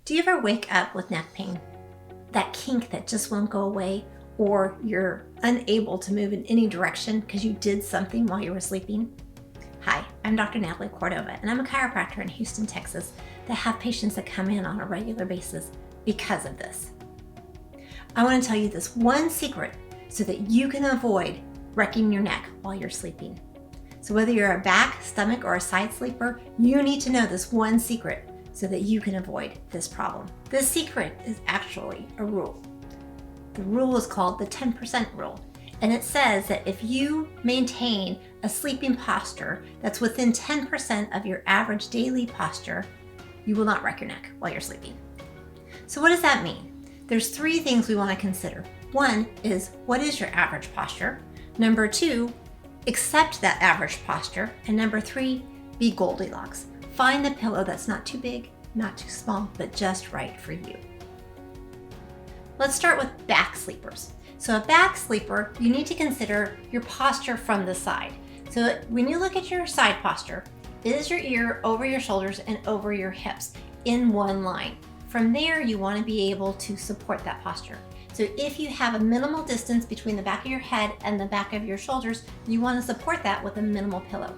Do you ever wake up with neck pain? That kink that just won't go away, or you're unable to move in any direction because you did something while you were sleeping? Hi, I'm Dr. Natalie Cordova, and I'm a chiropractor in Houston, Texas, that have patients that come in on a regular basis because of this. I want to tell you this one secret so that you can avoid wrecking your neck while you're sleeping. So whether you're a back, stomach, or a side sleeper, you need to know this one secret so that you can avoid this problem. This secret is actually a rule. The rule is called the 10% rule. And it says that if you maintain a sleeping posture that's within 10% of your average daily posture, you will not wreck your neck while you're sleeping. So what does that mean? There's three things we want to consider. One is, what is your average posture? Number two, accept that average posture. And number three, be Goldilocks. Find the pillow that's not too big, not too small, but just right for you. Let's start with back sleepers. So a back sleeper, you need to consider your posture from the side. So when you look at your side posture, is your ear over your shoulders and over your hips in one line. From there, you want to be able to support that posture. So if you have a minimal distance between the back of your head and the back of your shoulders, you want to support that with a minimal pillow.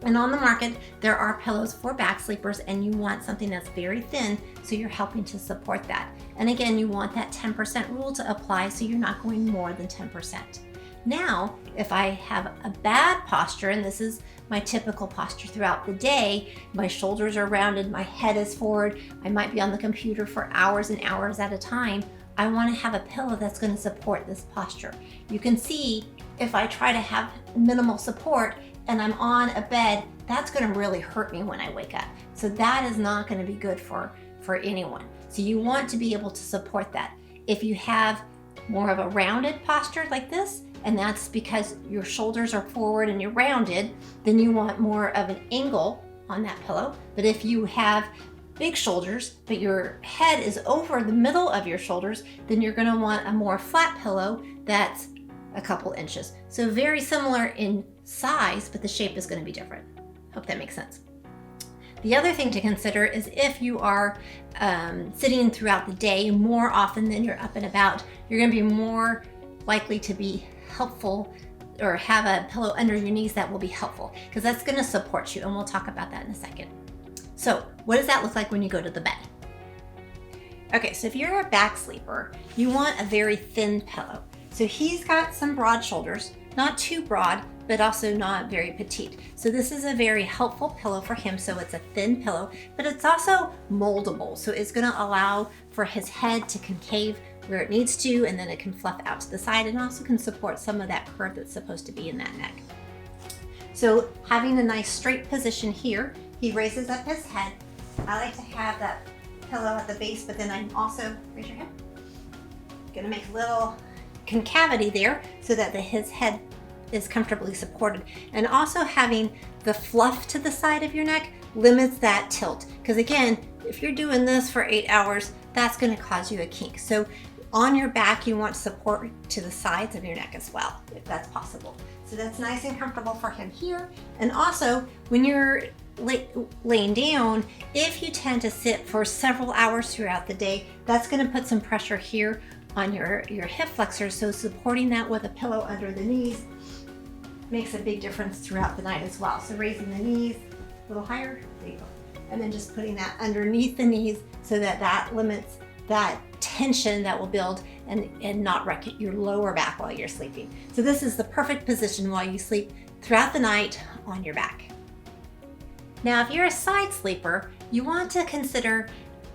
And on the market, there are pillows for back sleepers, and you want something that's very thin, so you're helping to support that. And again, you want that 10% rule to apply, so you're not going more than 10%. Now, if I have a bad posture, and this is my typical posture throughout the day, my shoulders are rounded, my head is forward, I might be on the computer for hours and hours at a time, I want to have a pillow that's going to support this posture. You can see if I try to have minimal support and I'm on a bed, that's going to really hurt me when I wake up. So that is not going to be good for anyone. So you want to be able to support that. If you have more of a rounded posture like this, and that's because your shoulders are forward and you're rounded, then you want more of an angle on that pillow. But if you have big shoulders, but your head is over the middle of your shoulders, then you're going to want a more flat pillow that's a couple inches. So very similar in size, but the shape is going to be different. Hope that makes sense. The other thing to consider is if you are sitting throughout the day more often than you're up and about, you're going to be more likely to be helpful or have a pillow under your knees that will be helpful, because that's going to support you, and we'll talk about that in a second. So what does that look like when you go to the bed? Okay, so if you're a back sleeper, you want a very thin pillow. So he's got some broad shoulders, not too broad, but also not very petite. So this is a very helpful pillow for him. So it's a thin pillow, but it's also moldable. So it's gonna allow for his head to concave where it needs to, and then it can fluff out to the side, and also can support some of that curve that's supposed to be in that neck. So having a nice straight position here, he raises up his head. I like to have that pillow at the base, but then I'm also, raise your hand, gonna make a little concavity there so that his head is comfortably supported. And also having the fluff to the side of your neck limits that tilt. Because again, if you're doing this for 8 hours, that's going to cause you a kink. So on your back, you want support to the sides of your neck as well, if that's possible. So that's nice and comfortable for him here. And also when you're laying down, if you tend to sit for several hours throughout the day, that's going to put some pressure here on your hip flexors. So supporting that with a pillow under the knees makes a big difference throughout the night as well. So raising the knees a little higher, there you go. And then just putting that underneath the knees so that limits that tension that will build and not wreck your lower back while you're sleeping. So this is the perfect position while you sleep throughout the night on your back. Now, if you're a side sleeper, you want to consider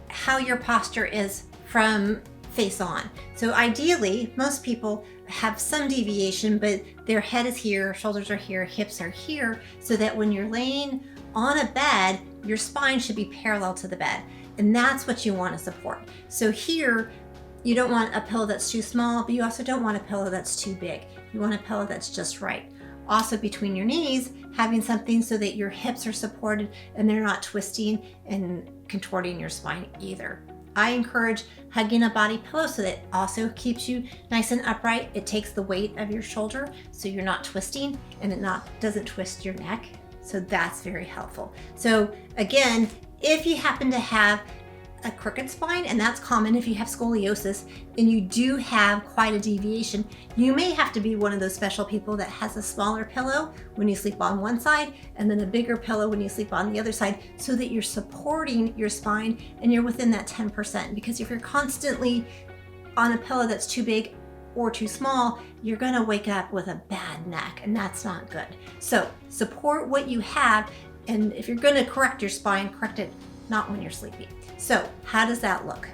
how your posture is from face on. So ideally, most people have some deviation, but their head is here, shoulders are here, hips are here, so that when you're laying on a bed, your spine should be parallel to the bed. And that's what you want to support. So here, you don't want a pillow that's too small, but you also don't want a pillow that's too big. You want a pillow that's just right. Also between your knees, having something so that your hips are supported and they're not twisting and contorting your spine either. I encourage hugging a body pillow so that it also keeps you nice and upright. It takes the weight of your shoulder so you're not twisting, and it doesn't twist your neck. So that's very helpful. So again, if you happen to have a crooked spine, and that's common if you have scoliosis and you do have quite a deviation. You may have to be one of those special people that has a smaller pillow when you sleep on one side and then a bigger pillow when you sleep on the other side, so that you're supporting your spine and you're within that 10%. Because if you're constantly on a pillow that's too big or too small, you're gonna wake up with a bad neck, and that's not good. So support what you have, and if you're gonna correct your spine, correct it not when you're sleeping. So how does that look?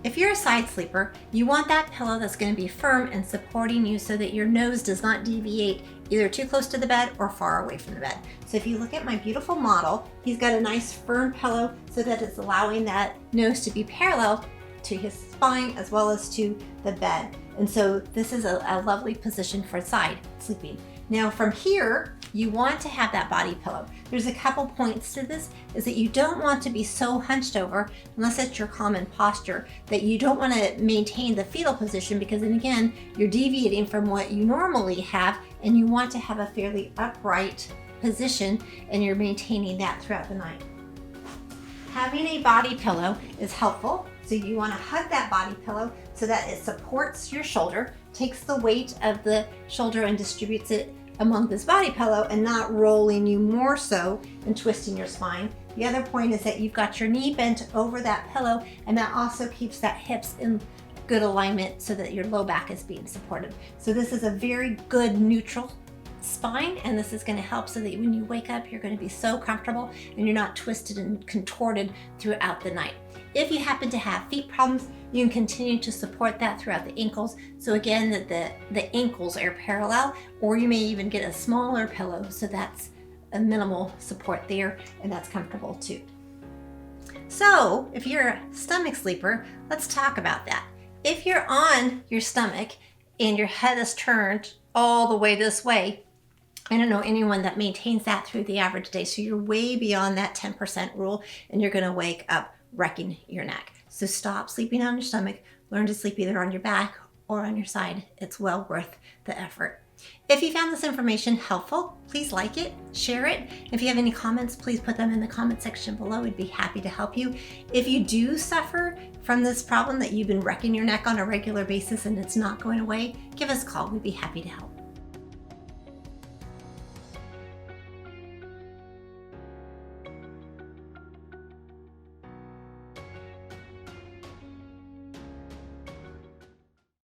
If you're a side sleeper, you want that pillow that's going to be firm and supporting you so that your nose does not deviate either too close to the bed or far away from the bed. So if you look at my beautiful model, he's got a nice firm pillow so that it's allowing that nose to be parallel to his spine as well as to the bed. And so this is a lovely position for side sleeping. Now from here, you want to have that body pillow. There's a couple points to this, is that you don't want to be so hunched over, unless it's your common posture, that you don't want to maintain the fetal position, because then again, you're deviating from what you normally have, and you want to have a fairly upright position, and you're maintaining that throughout the night. Having a body pillow is helpful. So you want to hug that body pillow so that it supports your shoulder, takes the weight of the shoulder and distributes it among this body pillow, and not rolling you more so and twisting your spine. The other point is that you've got your knee bent over that pillow, and that also keeps that hips in good alignment so that your low back is being supported. So this is a very good neutral spine, and this is going to help so that when you wake up, you're going to be so comfortable and you're not twisted and contorted throughout the night. If you happen to have feet problems, you can continue to support that throughout the ankles. So again, that the ankles are parallel, or you may even get a smaller pillow, so that's a minimal support there, and that's comfortable too. So if you're a stomach sleeper, let's talk about that. If you're on your stomach and your head is turned all the way this way, I don't know anyone that maintains that through the average day. So you're way beyond that 10% rule, and you're going to wake up wrecking your neck. So stop sleeping on your stomach. Learn to sleep either on your back or on your side. It's well worth the effort. If you found this information helpful, please like it, share it. If you have any comments, please put them in the comment section below. We'd be happy to help you. If you do suffer from this problem, that you've been wrecking your neck on a regular basis and it's not going away, give us a call. We'd be happy to help.